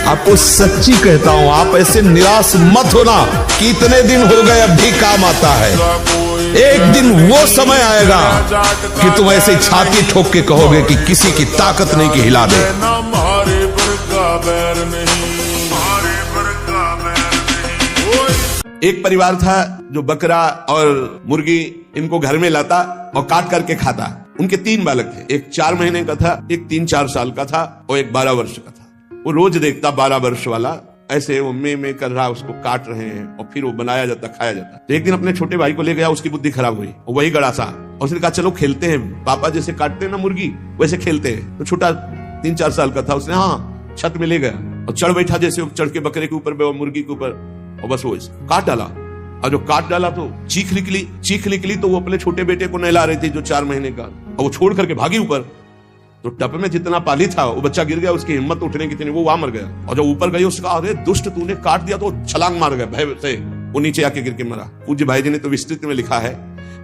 आपको सच्ची कहता हूं, आप ऐसे निराश मत होना कि इतने दिन हो गए अब भी काम आता है। एक दिन वो समय आएगा कि तुम ऐसे छाती ठोक के कहोगे कि किसी की ताकत नहीं कि हिला दे। एक परिवार था जो बकरा और मुर्गी इनको घर में लाता और काट करके खाता। उनके 3 बालक थे, एक 4 महीने का था, एक 3-4 साल का था और एक 12 वर्ष का था। वो रोज देखता 12 वर्ष वाला ऐसे वो में कर रहा, उसको काट रहे हैं और फिर वो बनाया जाता, खाया जाता। तो एक दिन अपने छोटे भाई को ले गया, उसकी बुद्धि खराब हुई, वही गड़ासा, और उसने कहा चलो खेलते हैं, पापा जैसे काटते हैं ना मुर्गी वैसे खेलते हैं। तो छोटा 3-4 साल का था, उसने हाँ छत में ले गया और चढ़ बैठा, जैसे चढ़ के बकरे के ऊपर मुर्गी के ऊपर, और बस वो काट डाला। और जो काट डाला तो चीख निकली तो वो अपने छोटे बेटे को नहला रही थी जो 4 महीने का, और वो छोड़ करके भागी ऊपर। तो टप में जितना पाली था वो बच्चा गिर गया, उसकी हिम्मत उठने की थी, वो वहां मर गया। और जब ऊपर गई उसका अरे दुष्ट तूने काट दिया, तो छलांग मार गया भय से, वो नीचे आके गिर के मरा। पूज्य भाई जी ने तो विस्तृत में लिखा है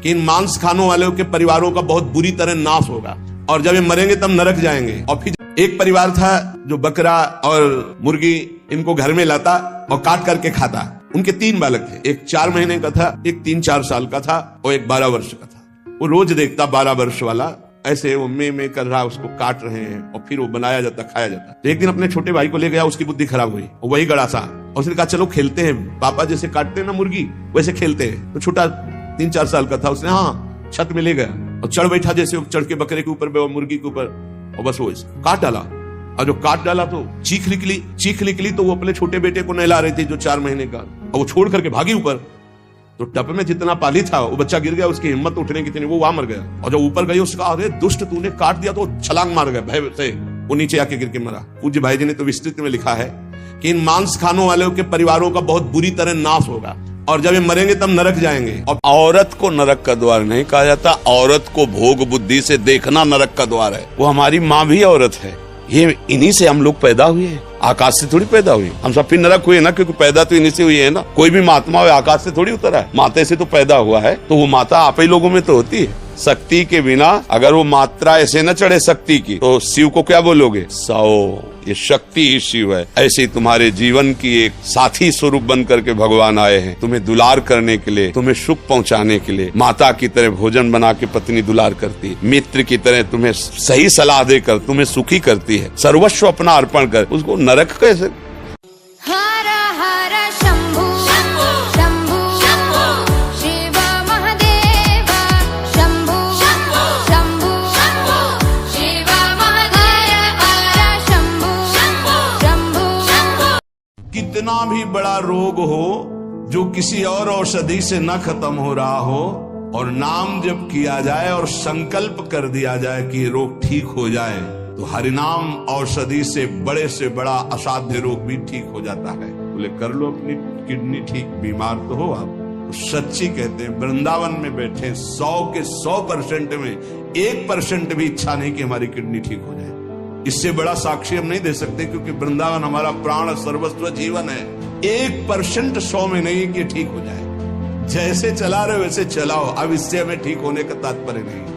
कि इन मांस खानों वालों के परिवारों का बहुत बुरी तरह नाश होगा, और जब ये मरेंगे तब नरक जाएंगे। और फिर एक परिवार था जो बकरा और मुर्गी इनको घर में लाता और काट करके खाता। उनके 3 बालक थे, एक 4 महीने का था, एक 3-4 साल का था और एक 12 वर्ष का था। वो रोज देखता 12 वर्ष वाला ऐसे वो में कर रहा, उसको काट रहे हैं और फिर वो बनाया जाता, खाया जाता। तो एक दिन अपने छोटे भाई को ले गया, उसकी बुद्धि खराब हुई, वही गड़ासा, और उसने कहा चलो खेलते हैं, पापा जैसे काटते हैं ना मुर्गी वैसे खेलते हैं। तो छोटा 3-4 साल का था, उसने हाँ छत में ले गया और चढ़ बैठा, जैसे चढ़ के बकरे के ऊपर मुर्गी के ऊपर, और बस वो काट डाला। और जो काट डाला तो चीख निकली तो वो अपने छोटे बेटे को नहला रही थी जो 4 महीने का, और वो छोड़ करके भागी ऊपर। तो टप में जितना पाली था वो बच्चा गिर गया, उसकी हिम्मत उठने की थी, वो वहां मर गया। और जब ऊपर गई उसका अरे दुष्ट तूने काट दिया, तो छलांग मार गया भय से, वो नीचे आके गिर के मरा। पूज्य भाई जी ने तो विस्तृत में लिखा है कि इन मांस खानों वालों के परिवारों का बहुत बुरी तरह नाश होगा, और जब ये मरेंगे तब नरक जाएंगे। और औरत को नरक का द्वार नहीं कहा जाता, औरत को भोग बुद्धि से देखना नरक का द्वार है। वो हमारी माँ भी औरत है, ये इन्हीं से हम लोग पैदा हुए हैं, आकाश से थोड़ी पैदा हुए। हम सब फिर नरक हुए ना, क्योंकि पैदा तो इन्हीं से हुई है ना। कोई भी महात्मा हो आकाश से थोड़ी उतरा है, माता से तो पैदा हुआ है। तो वो माता आप ही लोगों में तो होती है। शक्ति के बिना अगर वो मात्रा ऐसे न चढ़े शक्ति की, तो शिव को क्या बोलोगे? सौ। ये शक्ति ही शिव है। ऐसे तुम्हारे जीवन की एक साथी स्वरूप बन करके भगवान आए हैं, तुम्हें दुलार करने के लिए, तुम्हें सुख पहुंचाने के लिए। माता की तरह भोजन बना के पत्नी दुलार करती है, मित्र की तरह तुम्हें सही सलाह देकर तुम्हें सुखी करती है। सर्वस्व अपना अर्पण कर, उसको नरक कैसे? कितना भी बड़ा रोग हो जो किसी और औषधि से न खत्म हो रहा हो, और नाम जब किया जाए और संकल्प कर दिया जाए कि ये रोग ठीक हो जाए, तो हरिनाम औषधि से बड़ा असाध्य रोग भी ठीक हो जाता है। बोले कर लो अपनी किडनी ठीक, बीमार तो हो आप। तो सच्ची कहते हैं, वृंदावन में बैठे 100 के 100% में 1% भी इच्छा नहीं कि हमारी किडनी ठीक हो जाए। इससे बड़ा साक्षी हम नहीं दे सकते, क्योंकि वृंदावन हमारा प्राण सर्वस्व जीवन है। 1% 100 में नहीं कि ठीक हो जाए। जैसे चला रहे वैसे चलाओ, अब इससे हमें ठीक होने का तात्पर्य नहीं।